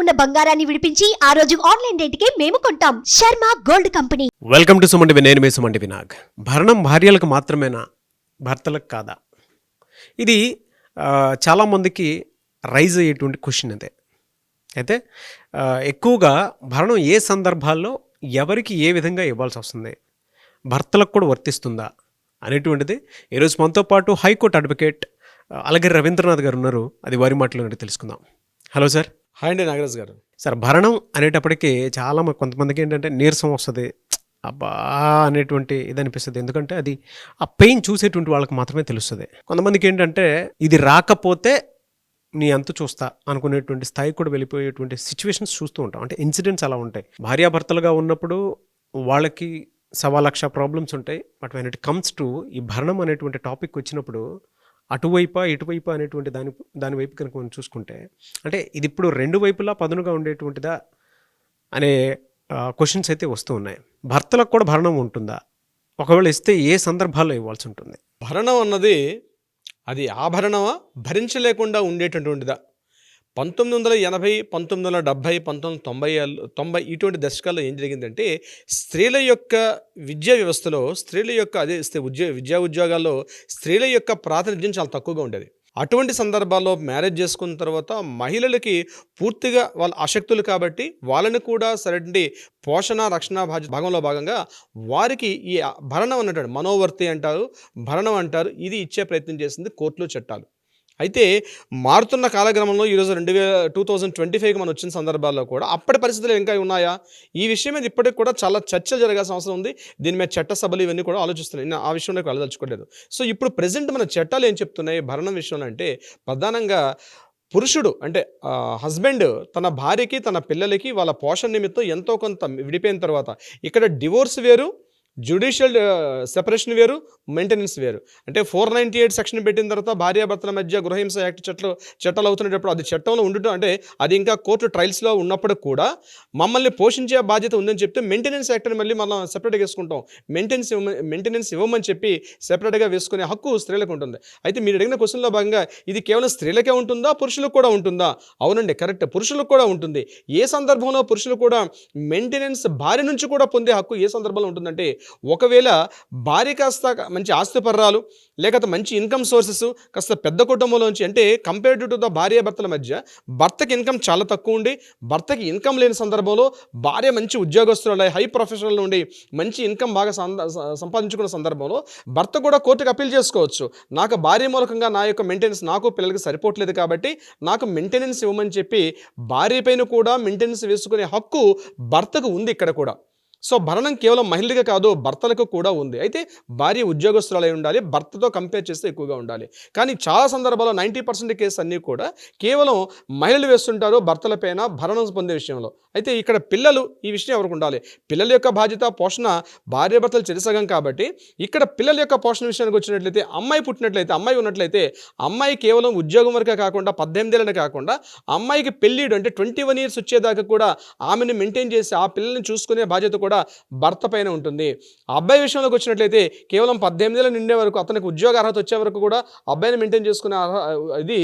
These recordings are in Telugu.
ఉన్న బంగారాన్ని విడిపించి ఆ రోజు ఆన్లైన్ రేటుకే మేము కొంటాం. Sharma gold company. Welcome to Suman TV. నేను మీ సుమన్ టీవీ నాగ్. భరణం భార్యలకు మాత్రమేనా, భర్తలకు కాదా? ఇది చాలామందికి రైజ్ అయ్యేటువంటి క్వశ్చన్ అదే. అయితే ఎక్కువగా భరణం ఏ సందర్భాల్లో ఎవరికి ఏ విధంగా ఇవ్వాల్సి వస్తుంది, భర్తలకు కూడా వర్తిస్తుందా అనేటువంటిది ఈరోజు మనతో పాటు హైకోర్టు అడ్వకేట్ అలగిరి రవీంద్రనాథ్ గారు ఉన్నారు. అది వారి మాటలో తెలుసుకుందాం. Hello sir. హాయ్ అండి నాగరాజ్ గారు. సార్, భరణం అనేటప్పటికీ చాలా కొంతమందికి ఏంటంటే నీరసం వస్తుంది, అబ్బా అనేటువంటి ఇది అనిపిస్తుంది. ఎందుకంటే అది ఆ పెయిన్ చూసేటువంటి వాళ్ళకి మాత్రమే తెలుస్తుంది. కొంతమందికి ఏంటంటే ఇది రాకపోతే నీ అంతు చూస్తా అనుకునేటువంటి స్థాయికి కూడా వెళ్ళిపోయేటువంటి సిచ్యువేషన్స్ చూస్తూ ఉంటాం. అంటే ఇన్సిడెంట్స్ అలా ఉంటాయి. భార్యాభర్తలుగా ఉన్నప్పుడు వాళ్ళకి 1,00,000 ప్రాబ్లమ్స్ ఉంటాయి. But when it comes to ఈ భరణం అనేటువంటి టాపిక్ వచ్చినప్పుడు అటువైపా ఇటువైపా అనేటువంటి దాని వైపు కనుక మనం చూసుకుంటే, అంటే ఇది ఇప్పుడు రెండు వైపులా పదునుగా ఉండేటువంటిదా అనే క్వశ్చన్స్ అయితే వస్తూ ఉన్నాయి. భర్తలకు కూడా భరణం ఉంటుందా? ఒకవేళ ఇస్తే ఏ సందర్భాల్లో ఇవ్వాల్సి ఉంటుంది? భరణం అన్నది అది ఆభరణమా, భరించలేకుండా ఉండేటటువంటిదా? 1980, 1970, 1990 ఇటువంటి దశకాల్లో ఏం జరిగిందంటే, స్త్రీల యొక్క విద్యా వ్యవస్థలో స్త్రీల యొక్క విద్యా ఉద్యోగాల్లో స్త్రీల యొక్క ప్రాతినిధ్యం చాలా తక్కువగా ఉండేది. అటువంటి సందర్భాల్లో మ్యారేజ్ చేసుకున్న తర్వాత మహిళలకి పూర్తిగా వాళ్ళ అశక్తులు కాబట్టి వాళ్ళని కూడా సరైన పోషణ రక్షణ భాగంలో భాగంగా వారికి ఈ భరణం అన్నట్టు మనోవర్తి అంటారు, భరణం అంటారు, ఇది ఇచ్చే ప్రయత్నం చేసింది కోర్టులు చట్టాలు. అయితే మారుతున్న కాలక్రమంలో ఈరోజు 2025కి మనం వచ్చిన సందర్భాల్లో కూడా అప్పటి పరిస్థితులు ఇంకా ఉన్నాయా? ఈ విషయం మీద ఇప్పటికి కూడా చాలా చర్చలు జరగాల్సిన అవసరం ఉంది. దీని మీద చట్టసభలు ఇవన్నీ కూడా ఆలోచిస్తున్నాయి. నేను ఆ విషయంలోకి వెళ్ళదలుచుకోలేదు. సో ఇప్పుడు ప్రెజెంట్ మన చట్టాలు ఏం చెప్తున్నాయి భరణం విషయంలో అంటే, ప్రధానంగా పురుషుడు అంటే హస్బెండ్ తన భార్యకి తన పిల్లలకి వాళ్ళ పోషణ నిమిత్తం ఎంతో కొంత విడిపోయిన తర్వాత, ఇక్కడ డివోర్స్ వేరు, జ్యుడిషియల్ సెపరేషన్ వేరు, మెయింటెనెన్స్ వేరు. అంటే 498 సెక్షన్ పెట్టిన తర్వాత భార్యాభర్తల మధ్య గృహహింస యాక్ట్ చట్టాలు అవుతున్నప్పుడు అది చట్టంలో ఉండటం, అంటే అది ఇంకా కోర్టు ట్రయల్స్లో ఉన్నప్పుడు కూడా మమ్మల్ని పోషించే బాధ్యత ఉందని చెప్తే మెయింటెనెన్స్ యాక్ట్ని మళ్ళీ మనం సెపరేట్గా వేసుకుంటాం. మెయింటెనెన్స్ ఇవ్వమని చెప్పి సెపరేట్గా వేసుకునే హక్కు స్త్రీలకు ఉంటుంది. అయితే మీరు అడిగిన క్వశ్చన్లో భాగంగా ఇది కేవలం స్త్రీలకే ఉంటుందా, పురుషులకు కూడా ఉంటుందా? అవునండి, కరెక్ట్, పురుషులకు కూడా ఉంటుంది. ఏ సందర్భంలో పురుషులు కూడా మెయింటెనెన్స్ భార్య నుంచి కూడా పొందే హక్కు ఏ సందర్భంలో ఉంటుందంటే, ఒకవేళ భార్య కాస్త మంచి ఆస్తిపర్రాలు, లేకపోతే మంచి ఇన్కమ్ సోర్సెస్, కాస్త పెద్ద కుటుంబంలోంచి, అంటే కంపేర్డ్ టు ద భార్య భర్తల మధ్య భర్తకి ఇన్కమ్ చాలా తక్కువ ఉండి భర్తకి ఇన్కమ్ లేని సందర్భంలో భార్య మంచి ఉద్యోగస్తులు హై ప్రొఫెషనల్ నుండి మంచి ఇన్కమ్ బాగా సంపాదించుకున్న సందర్భంలో భర్త కూడా కోర్టుకు అప్పీల్ చేసుకోవచ్చు. నాకు భార్య మూలకంగా నా యొక్క మెయింటెనెన్స్ నాకు పిల్లలకి సరిపోవట్లేదు కాబట్టి నాకు మెయింటెనెన్స్ ఇవ్వమని చెప్పి భార్య పైన కూడా మెయింటెనెన్స్ వేసుకునే హక్కు భర్తకు ఉంది ఇక్కడ కూడా. సో భరణం కేవలం మహిళగా కాదు, భర్తలకు కూడా ఉంది. అయితే భార్య ఉద్యోగస్తులై ఉండాలి, భర్తతో కంపేర్ చేస్తే ఎక్కువగా ఉండాలి. కానీ చాలా సందర్భాల్లో 90% కేసు అన్నీ కూడా కేవలం మహిళలు వేస్తుంటారు భర్తలపైన భరణం పొందే విషయంలో. అయితే ఇక్కడ పిల్లలు, ఈ విషయం ఎవరికి ఉండాలి? పిల్లల యొక్క బాధ్యత పోషణ భార్యాభర్తలు చెరిసగం కాబట్టి ఇక్కడ పిల్లల యొక్క పోషణ విషయానికి వచ్చినట్లయితే, అమ్మాయి ఉన్నట్లయితే అమ్మాయి కేవలం ఉద్యోగం వరకే కాకుండా 18 ఏళ్ళనే కాకుండా అమ్మాయికి పెళ్ళిడు అంటే 21 ఇయర్స్ వచ్చేదాకా కూడా ఆమెను మెయింటైన్ చేసి ఆ పిల్లల్ని చూసుకునే బాధ్యత కూడా భర్త పైన ఉంటుంది. అబ్బాయి విషయంలోకి వచ్చినట్లయితే కేవలం 18 ఏళ్ళు నిండే వరకు, అతనికి ఉద్యోగ అర్హత వచ్చే వరకు కూడా అబ్బాయిని మెయింటైన్ చేసుకునే ఇది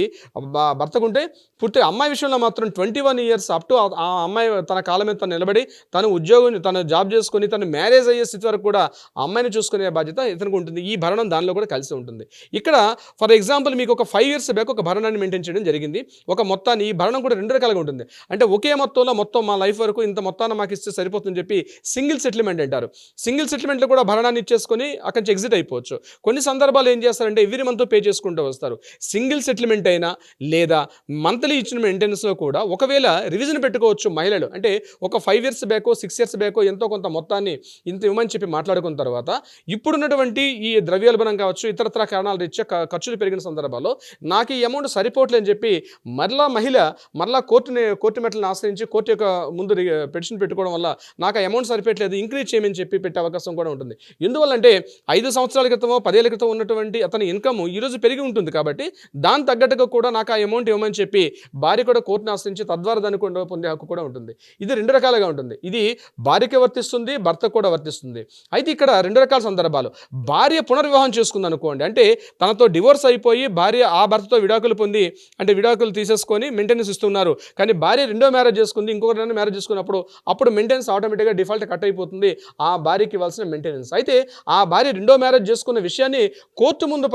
భర్తకు ఉంటే, పూర్తిగా అమ్మాయి విషయంలో మాత్రం 21 ఇయర్స్ అప్ టు ఆ అమ్మాయి తన కాళ్ళ మీద తను నిలబడి తను జాబ్ చేసుకుని తను మ్యారేజ్ అయ్యే స్థితి వరకు కూడా అమ్మాయిని చూసుకునే బాధ్యత ఇతనికి ఉంటుంది. ఈ భరణం దానిలో కూడా కలిసి ఉంటుంది. ఇక్కడ ఫర్ ఎగ్జాంపుల్ మీకు ఒక 5 ఇయర్స్ బ్యాక్ ఒక భరణాన్ని మెయింటైన్ చేయడం జరిగింది. ఒక మొత్తాన్ని, ఈ భరణం కూడా 2 రకాలుగా ఉంటుంది. అంటే ఒకే మొత్తంలో మొత్తం మా లైఫ్ వరకు ఇంత మొత్తాన్ని మాకు ఇస్తే సరిపోతుందని చెప్పి సింగిల్ సెటిల్మెంట్ అంటారు. సింగిల్ సెటిల్మెంట్లో కూడా భరణాన్ని ఇచ్చేసుకొని అక్కడి నుంచి ఎగ్జిట్ అయిపోవచ్చు. కొన్ని సందర్భాలు ఏం చేస్తారంటే ఎవ్రీ మంత్ పే చేసుకుంటూ వస్తారు. సింగిల్ సెటిల్మెంట్ అయినా లేదా మంత్లీ ఇచ్చిన మెయింటెనెన్స్లో కూడా ఒకవేళ రివిజన్ పెట్టుకోవచ్చు మహిళలు. అంటే ఒక 5 ఇయర్స్ బ్యాకో 6 ఇయర్స్ బ్యాకో ఎంతో కొంత మొత్తాన్ని ఇంత ఇవ్వమని చెప్పి మాట్లాడుకున్న తర్వాత ఇప్పుడున్నటువంటి ఈ ద్రవ్యోల్బణం కావచ్చు, ఇతరత్ర కారణాల రీత్యా ఖర్చులు పెరిగిన సందర్భాల్లో నాకు ఈ అమౌంట్ సరిపోవట్లేదని చెప్పి మరలా కోర్టు మెట్లను ఆశ్రయించి కోర్టు యొక్క ముందు పిటిషన్ పెట్టుకోవడం వల్ల నాకు ఆ అమౌంట్ సరిపోవట్లేదు, ఇంక్రీజ్ చేయమని చెప్పి పెట్టే అవకాశం కూడా ఉంటుంది. ఎందువల్లంటే 5 సంవత్సరాల క్రితమో 10 ఏళ్ల క్రితం ఉన్నటువంటి అతని ఇన్కమ్ ఈరోజు పెరిగి ఉంటుంది కాబట్టి దాని తగ్గట్టుగా కూడా నాకు ఆ అమౌంట్ ఇవ్వమని చెప్పి భార్య కూడా కోర్టును ఆశ్రయించి తద్వారా దాన్ని కూడా పొందే హక్కు కూడా ఉంటుంది. ఇది 2 రకాలుగా ఉంటుంది. ఇది భార్యకి వర్తిస్తుంది, భర్తకు కూడా వర్తిస్తుంది. అయితే ఇక్కడ 2 రకాల సందర్భాలు. భార్య పునర్వివాహం చేసుకుంది అనుకోండి, అంటే తనతో డివోర్స్ అయిపోయి భార్య ఆ భర్తతో విడాకులు పొంది, అంటే విడాకులు తీసేసుకొని మెయింటెనెన్స్ ఇస్తున్నారు. కానీ భార్య రెండో మ్యారేజ్ చేసుకుంది, ఇంకొకరిని మ్యారేజ్ చేసుకున్నప్పుడు అప్పుడు మెయింటెనెన్స్ ఆటోమేటిక్గా డిఫాల్ట్ కట్ అయిపోతుంది ఆ భార్యకి ఇవ్వాల్సిన మెయింటెనెన్స్. అయితే ఆ భార్య రెండో మ్యారేజ్ చేసుకున్న విషయాన్ని కోర్టు ముందు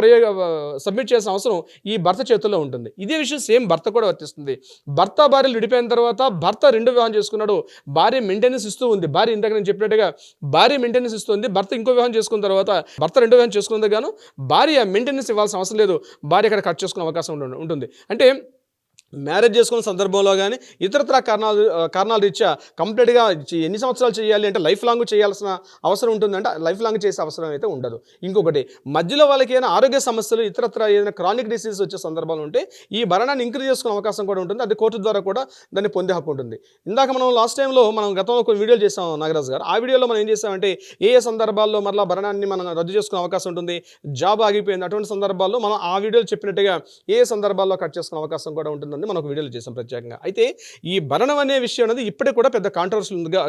సబ్మిట్ చేసిన అవసరం ఈ భర్త చేతుల్లో ఉంటుంది. ఇదే విషయం సేమ్ భర్త కూడా వర్తిస్తుంది. భర్త భార్యలు విడిపోయిన తర్వాత భర్త రెండో వివాహం చేసుకున్నాడు, భార్య మెయింటెనెన్స్ ఇస్తూ ఉంది. భార్య ఇందాక నేను చెప్పినట్టుగా భార్య మెయింటెనెన్స్ ఇస్తుంది. భర్త ఇంకో వివాహం చేసుకున్న తర్వాత భర్త రెండో వివాహం చేసుకున్నందుకు గాను భార్య మెయింటెనెన్స్ ఇవ్వాల్సిన అవసరం లేదు, భార్య అక్కడ కట్ చేసుకునే అవకాశం ఉంటుంది. అంటే మ్యారేజ్ చేసుకున్న సందర్భంలో కానీ ఇతరత్ర కారణాల రీత్యా కంప్లీట్గా ఎన్ని సంవత్సరాలు చేయాలి అంటే లైఫ్ లాంగ్ చేయాల్సిన అవసరం ఉంటుందంటే లైఫ్ లాంగ్ చేసే అవసరం అయితే ఉండదు. ఇంకొకటి, మధ్యలో వాళ్ళకి ఏదైనా ఆరోగ్య సమస్యలు ఇతరత్ర ఏదైనా క్రానిక్ డిసీజ్ వచ్చే సందర్భాలు ఉంటే ఈ భరణాన్ని ఇంక్రీజ్ చేసుకునే అవకాశం కూడా ఉంటుంది. అది కోర్టు ద్వారా కూడా దాన్ని పొందే హక్కు ఉంటుంది. ఇందాక మనం లాస్ట్ టైంలో మనం గతంలో కొన్ని వీడియోలు చేసాం నాగరాజు గారు. ఆ వీడియోలో మనం ఏం చేసామంటే ఏ సందర్భాల్లో మరలా భరణాన్ని మనం రద్దు చేసుకునే అవకాశం ఉంటుంది, జాబ్ ఆగిపోయింది, అటువంటి సందర్భాల్లో మనం ఆ వీడియోలు చెప్పినట్టుగా ఏ సందర్భాల్లో కట్ చేసుకునే అవకాశం కూడా ఉంటుందని మనం ఒక వీడియోలు చేసాం ప్రత్యేకంగా. అయితే ఈ భరణం అనే విషయం అనేది ఇప్పటికి కూడా పెద్ద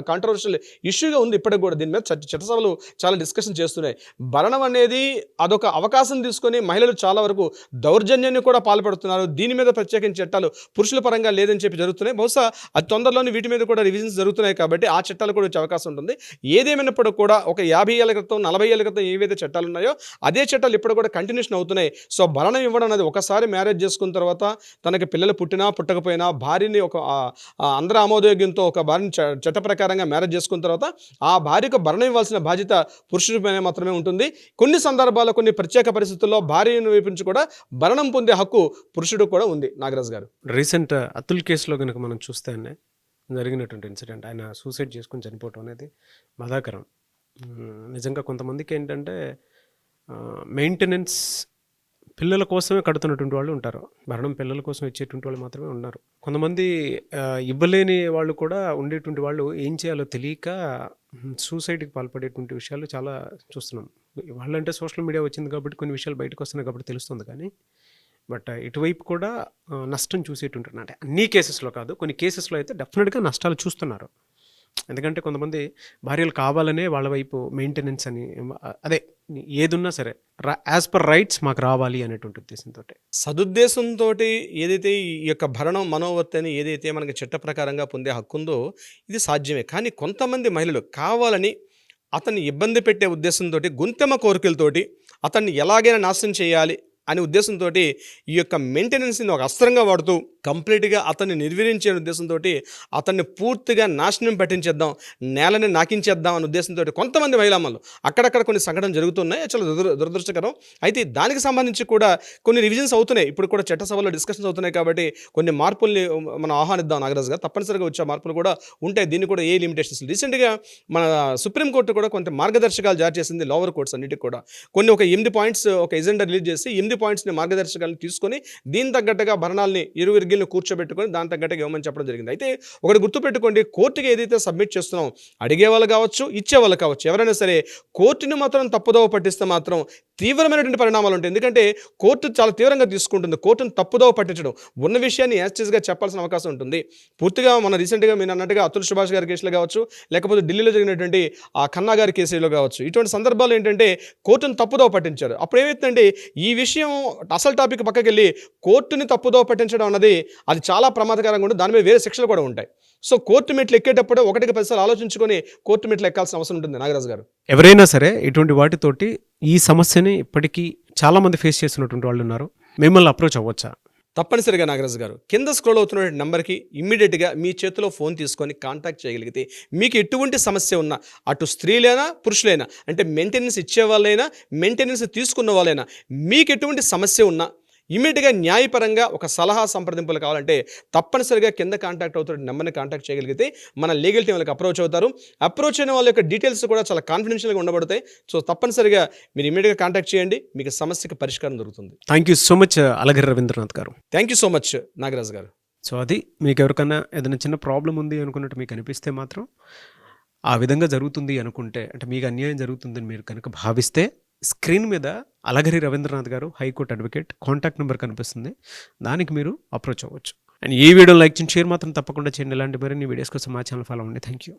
కాంట్రవర్షియల్ ఇష్యూగా ఉంది. ఇప్పటికి కూడా దీని మీద చట్టసభలు చాలా డిస్కషన్ చేస్తున్నాయి. భరణం అనేది అదొక అవకాశం తీసుకొని మహిళలు చాలా వరకు దౌర్జన్యాన్ని కూడా పాల్పడుతున్నారు. దీని మీద ప్రత్యేకించి చట్టాలు పురుషుల పరంగా లేదని చెప్పి జరుగుతున్నాయి. బహుశా అది తొందరలోనే వీటి మీద కూడా రివిజన్స్ జరుగుతున్నాయి కాబట్టి ఆ చట్టాలు కూడా వచ్చే అవకాశం ఉంటుంది. ఏదేమైనప్పుడు కూడా ఒక 50 ఏళ్ల క్రితం 40 ఏళ్ల క్రితం ఏవైతే చట్టాలు ఉన్నాయో అదే చట్టాలు ఇప్పుడు కూడా కంటిన్యూషన్ అవుతున్నాయి. సో భరణం ఇవ్వడం అనేది ఒకసారి మ్యారేజ్ చేసుకున్న తర్వాత తనకి పిల్లలు పుట్టినా పుట్టకపోయినా భార్యని ఒక అందరి ఆమోదయోగ్యంతో ఒక భార్యని చట్ట ప్రకారంగా మ్యారేజ్ చేసుకున్న తర్వాత ఆ భార్యకు భరణం ఇవ్వాల్సిన బాధ్యత పురుషుడిపైన మాత్రమే ఉంటుంది. కొన్ని సందర్భాల్లో కొన్ని ప్రత్యేక పరిస్థితుల్లో భార్యను వైపు నుంచి కూడా భరణం పొందే హక్కు పురుషుడికి కూడా ఉంది. నాగరాజు గారు, రీసెంట్ అతుల్ కేసులో కనుక మనం చూస్తే జరిగినటువంటి ఇన్సిడెంట్, ఆయన సూసైడ్ చేసుకుని చనిపోవటం అనేది బాధాకరం. నిజంగా కొంతమందికి ఏంటంటే మెయింటెనెన్స్ పిల్లల కోసమే కడుతున్నటువంటి వాళ్ళు ఉంటారు, భరణం పిల్లల కోసం ఇచ్చేటువంటి వాళ్ళు మాత్రమే ఉన్నారు. కొంతమంది ఇవ్వలేని వాళ్ళు కూడా ఉండేటువంటి వాళ్ళు ఏం చేయాలో తెలియక సూసైడ్కి పాల్పడేటువంటి విషయాలు చాలా చూస్తున్నాం. వాళ్ళంటే సోషల్ మీడియా వచ్చింది కాబట్టి కొన్ని విషయాలు బయటకు వస్తున్నాయి కాబట్టి తెలుస్తుంది. కానీ బట్ ఇటువైపు కూడా నష్టం చూసేటుంటున్నారు. అంటే అన్ని కేసెస్లో కాదు, కొన్ని కేసెస్లో అయితే డెఫినెట్గా నష్టాలు చూస్తున్నారు. ఎందుకంటే కొంతమంది భార్యలు కావాలనే వాళ్ళ వైపు మెయింటెనెన్స్ అని, అదే ఏదున్నా సరే యాజ్ పర్ రైట్స్ మాకు రావాలి అనేటువంటి ఉద్దేశంతో, సదుద్దేశంతో ఏదైతే ఈ యొక్క భరణం మనోవర్తి అని ఏదైతే మనకి చట్ట ప్రకారంగా పొందే హక్కు ఉందో ఇది సాధ్యమే. కానీ కొంతమంది మహిళలు కావాలని అతన్ని ఇబ్బంది పెట్టే ఉద్దేశంతో, గుంతెమ్మ కోరికలతోటి అతన్ని ఎలాగైనా నాశనం చేయాలి అనే ఉద్దేశంతో ఈ యొక్క మెయింటెనెన్స్ని ఒక అస్త్రంగా వాడుతూ కంప్లీట్గా అతన్ని నిర్వీర్యించే ఉద్దేశంతో అతన్ని పూర్తిగా నాశనం పట్టించేద్దాం, నేలని నాకించేద్దాం అనే ఉద్దేశంతో కొంతమంది మహిళామలు అక్కడక్కడ కొన్ని సంఘటనలు జరుగుతున్నాయి. చాలా దురదృష్టకరం. అయితే దానికి సంబంధించి కూడా కొన్ని రివిజన్స్ అవుతున్నాయి. ఇప్పుడు కూడా చట్టసభలో డిస్కషన్స్ అవుతున్నాయి కాబట్టి కొన్ని మార్పుల్ని మనం ఆహ్వానిద్దాం నాగరాజు గారు. తప్పనిసరిగా వచ్చే మార్పులు కూడా ఉంటాయి. దీన్ని కూడా ఏ లిమిటేషన్స్. రీసెంట్గా మన సుప్రీంకోర్టు కూడా కొంత మార్గదర్శకాలు జారీ చేసింది లోవర్ కోర్ట్స్ అన్నిటికి కూడా. కొన్ని ఒక 8 పాయింట్స్ ఒక ఎజెండా రిలీజ్ చేసి 8 పాయింట్స్ని మార్గదర్శకాలను తీసుకొని దీని తగ్గట్టుగా భరణాలని ఇరువురిగిల్ని కూర్చోబెట్టుకొని దాని తగ్గట్టుగా ఇవ్వమని చెప్పడం జరిగింది. అయితే ఒకటి గుర్తుపెట్టుకోండి, కోర్టుకి ఏదైతే సబ్మిట్ చేస్తున్నాం అడిగే వాళ్ళు కావచ్చు, ఇచ్చే వాళ్ళు కావచ్చు, ఎవరైనా సరే కోర్టుని మాత్రం తప్పుదోవ పట్టిస్తే మాత్రం తీవ్రమైనటువంటి పరిణామాలు ఉంటాయి. ఎందుకంటే కోర్టు చాలా తీవ్రంగా తీసుకుంటుంది. కోర్టును తప్పుదోవ పట్టించడం, ఉన్న విషయాన్ని యాస్టీస్గా చెప్పాల్సిన అవకాశం ఉంటుంది. పూర్తిగా మన రీసెంట్గా మీరు అన్నట్టుగా అతుల్ సుభాష్ గారి కేసులో కావచ్చు, లేకపోతే ఢిల్లీలో జరిగినటువంటి ఆ ఖన్నా గారి కేసులో కావచ్చు, ఇటువంటి సందర్భాలు ఏంటంటే కోర్టును తప్పుదోవ పట్టించారు. అప్పుడు ఏమైతుందంటే ఈ విషయం అసలు టాపిక్ పక్కకి వెళ్ళి కోర్టుని తప్పుదోవ పట్టించడం అన్నది అది చాలా ప్రమాదకరంగా ఉంటుంది. దాని మీద వేరే శిక్షలు కూడా ఉంటాయి. సో కోర్టు మెట్లు ఎక్కేటప్పుడు 1-10 సార్లు ఆలోచించుకొని కోర్టు మెట్లు ఎక్కాల్సిన అవసరం ఉంటుంది. నాగరాజు గారు, ఎవరైనా సరే ఇటువంటి వాటితోటి ఈ సమస్యని ఇప్పటికీ చాలామంది ఫేస్ చేస్తున్నటువంటి వాళ్ళు ఉన్నారు. మిమ్మల్ని అప్రోచ్ అవ్వచ్చా? తప్పనిసరిగా నాగరాజు గారు, కింద స్క్రోల్ అవుతున్న నెంబర్కి ఇమ్మీడియట్గా మీ చేతిలో ఫోన్ తీసుకొని కాంటాక్ట్ చేయగలిగితే మీకు ఎటువంటి సమస్య ఉన్నా, అటు స్త్రీలైనా పురుషులైనా, అంటే మెయింటెనెన్స్ ఇచ్చే వాళ్ళైనా మెయింటెనెన్స్ తీసుకున్న వాళ్ళైనా, మీకు ఎటువంటి సమస్య ఉన్నా ఇమీడియట్గా న్యాయపరంగా ఒక సలహా సంప్రదింపులు కావాలంటే తప్పనిసరిగా కింద కాంటాక్ట్ అవుతున్న నెంబర్ని కాంటాక్ట్ చేయగలిగితే మన లీగల్ టీం వాళ్ళకి అప్రోచ్ అవుతారు. అప్రోచ్ అయిన వాళ్ళ యొక్క డీటెయిల్స్ కూడా చాలా కాన్ఫిడెన్షియల్గా ఉండబడతాయి. సో తప్పనిసరిగా మీరు ఇమీడియట్గా కాంటాక్ట్ చేయండి, మీకు సమస్యకి పరిష్కారం దొరుకుతుంది. Thank you so much Alagiri Ravindranath garu. Thank you so much Nagaraju garu. So అది మీకు ఎవరికైనా ఏదైనా చిన్న ప్రాబ్లం ఉంది అనుకున్నట్టు మీకు అనిపిస్తే మాత్రం, ఆ విధంగా జరుగుతుంది అనుకుంటే, అంటే మీకు అన్యాయం జరుగుతుందని మీరు కనుక భావిస్తే స్క్రీన్ మీద అలగిరి రవీంద్రనాథ్ గారు హైకోర్టు అడ్వకేట్ కాంటాక్ట్ నెంబర్ కనిపిస్తుంది, దానికి మీరు అప్రోచ్ అవ్వచ్చు. అండ్ ఈ వీడియో లైక్ చేయండి, షేర్ మాత్రం తప్పకుండా చేయండి. ఇలాంటి మరిన్ని వీడియోస్ కోసం మా ఛానల్ ఫాలో అవ్వండి. Thank you.